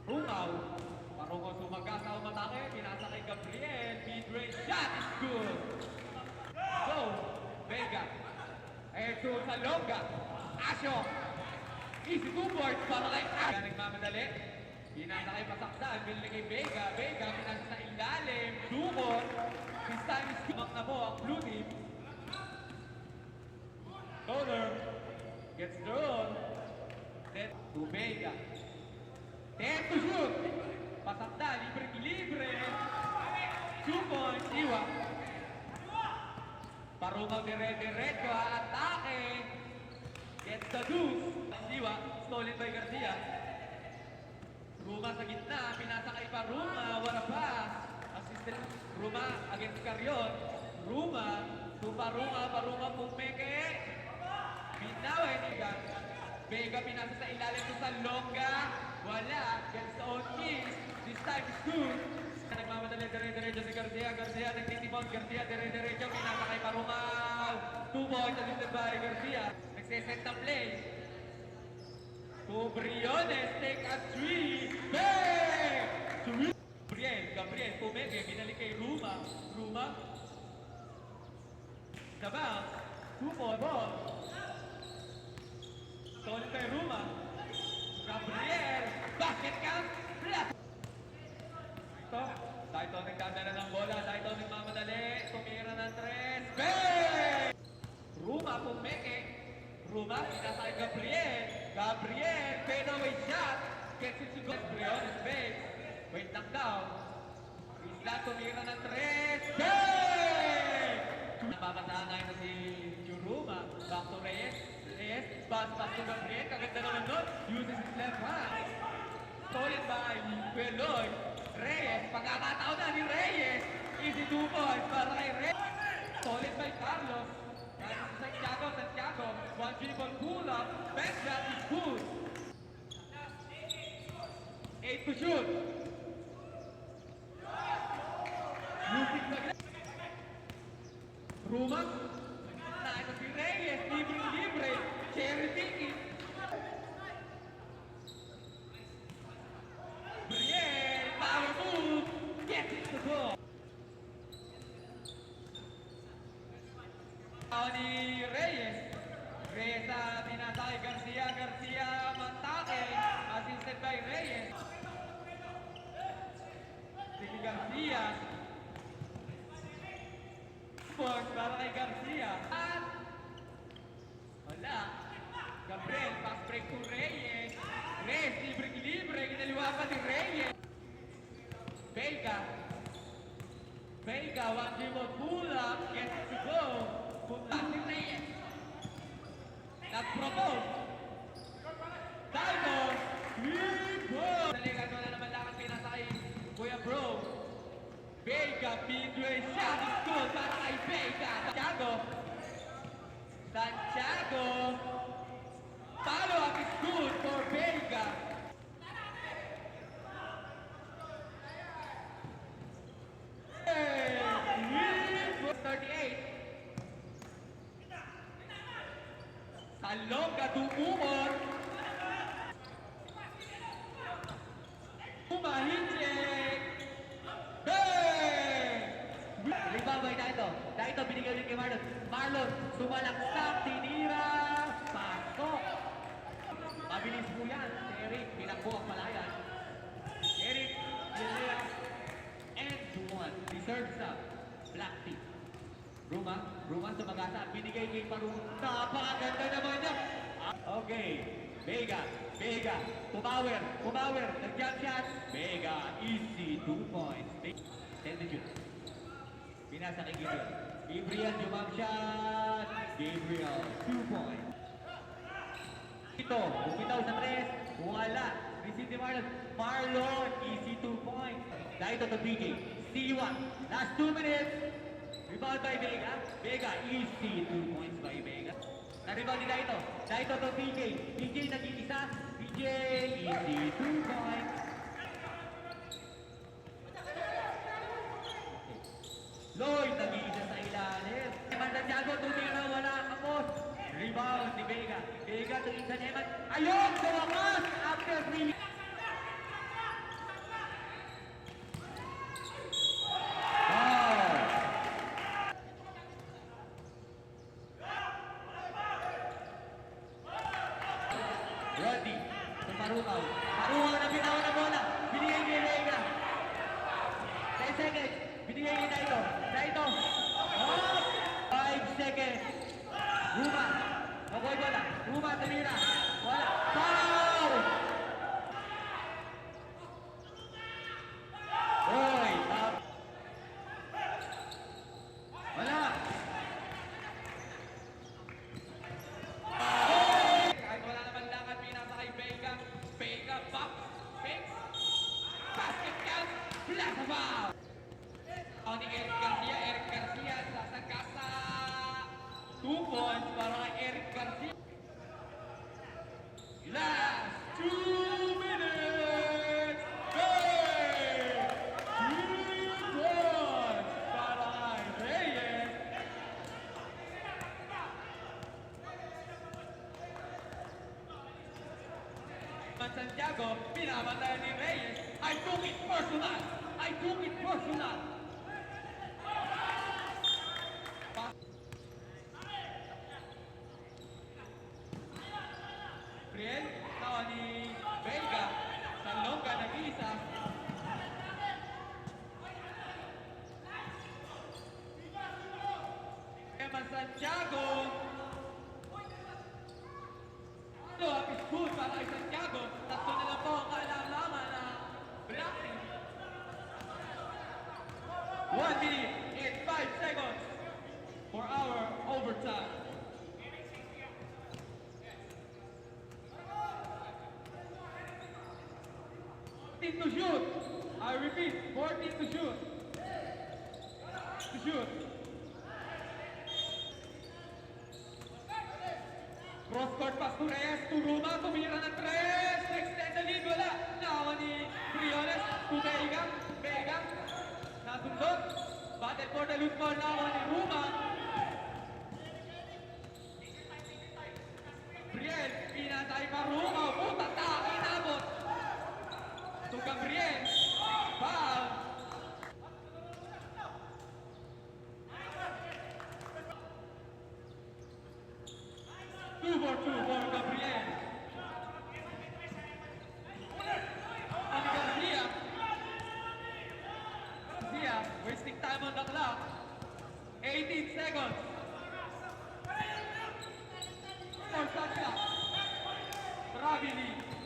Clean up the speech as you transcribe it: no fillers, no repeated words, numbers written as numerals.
Rumaw. Marunong sumaga sa umatake. Pinasa kay Gabriel. Mid-range shot is good. Go. Vega. Eto sa Longa. Asyo. Easy 2 boards para kay Asyo. Nagmamadali. Pinasa kay Pasakdan. Binili kay Vega. Vega pinasa sa ilalim. Dumon. This time is kumang na po ang blue team. Toner. Gets thrown. Then to Vega. 10 to shoot. Pasakdan. Libre. 2 points. Iwa. Parumaw dire-diretso, atake. Gets the deuce. Iwa, stolen by Garcia. Ruma sa gitna, pinasa kay Paruma, wala pass. Assistant Ruma against Carrion. Ruma, to Paruma pumeke. Binawin, Vega pinasa sa ilalim to sa Longa. Wala, gets the own keys. This time is good. Nagmamadali dire-diretso si Garcia nagtitipon, Garcia dire-diretso, pinasa kay Parumaw. 2 points assisted by Garcia. Nagsiset na play. To Briones, take a 3. Bang! Gabriel, pumeke, binalik kay Ruma. The bounce. 2 point ball. Stolen kay Ruma. Gabriel, basket count. Saito nagdadala ng bola, Saito nagmamadali, tumira ng 3, bang! Ruma pumeke, Ruma pinasa kay Gabriel, fadeaway shot, gets it to go, Briones base, wait lang daw, Isla tumira ng 3, bang! Napapatahan ngayon na si Ruma, back to Reyes, pass to Gabriel, kaganda naman doon, uses his left hand, stolen by Veloy, Reyes, pagkakataon na ni Reyes. Easy 2 points para kay Reyes. Solid by Carlos. Santiago. 1 dribble pull-up. Best shot is good. 8 to shoot. Music na Ruma. Na ito si Reyes. Libre. Cherry picking. Brielle, power move, gets it to go. Ni Reyes pinasa kay Garcia Mantake, assisted by Reyes. Sige Garcia. Points para kay Garcia. At wala. Gabriel, pass break to Reyes. Libre, ginaliwa pa ni Reyes. Vega, 1 dribble pull-up, gets it to go. Pull-up ni Reyes. Nag-propose. Dalmos, 3 points. Dalikan mo na naman lang ang pinasa kay Kuya Bro. Vega, mid-range shot is good para kay Vega. Santiago. Follow-up is good for Vega. Hey, 38. Salonga to Umor. Umahicek. Bang! Rebound by Daito binigay ulit kay Marlon, sumalaksak, tinira. Pasok. Mabilis po yan. Eric, pinakbo ang palayan. Eric, and 1. Reserves na. Black team. Ruma sumagasa. Binigay kay Paruma. Napakaganda naman niya. Okay. Vega. Pumawer. Nag-jump shot. Vega. Easy. 2 points. 10 to shoot. Binasa kay Gabriel, jump shot. Gabriel. 2 points. Ito, bumitaw sa 3, wala. Receive ni Marlon, easy 2 points. Daito to PJ, C1, last 2 minutes. Rebound by Vega, easy 2 points by Vega. Na-rebound ni Daito to PJ nag-iisa, PJ, easy 2 points. Lloyd, nag-iisa sa ilalim. Santiago, tumira, wala, kapos. Rebound ni Vega to Ethan Eman. Ayun! Sa wakas! After 3 seconds. Binigay niya na ito. Oh! 5 seconds. Ruma. Makoy bola. Ruma, tumira. Wala. Foul! Oy! Wala. Kahit wala naman lakad, pinasa kay Vega. Vega, box, fakes. Basket count. Flat foul! Ang ni Eric Garcia sasangka sa 2 points para kay Eric Garcia. Last 2 minutes! Game! 3 points para kay Reyes. Santiago, pinamatay ni Reyes. I took it personal! I took it personal! Briel, tawa ni Vega, Salonga nag-iisa. Eman Santiago. Ito, is good para kay Santiago. Tatlo na lang po ang kailangan na blocking. 1 minute and 5 seconds for our overtime. 14 to shoot. I repeat, 14 to shoot. To shoot. Cross court pass to Reyes, to Ruma, tumira ng 3. Extend the lead, wala. Nawa ni Briones, to Vega. Vega, nasundot. Battle for the loose ball, nawa ni Ruma. Briel, pinasay pa Ruma. Puta, taki, nabot. To Gabriel. Foul. Two for Gabriel. And Garcia. Garcia, wasting time on the clock. 18 seconds. For shot clock. Travili.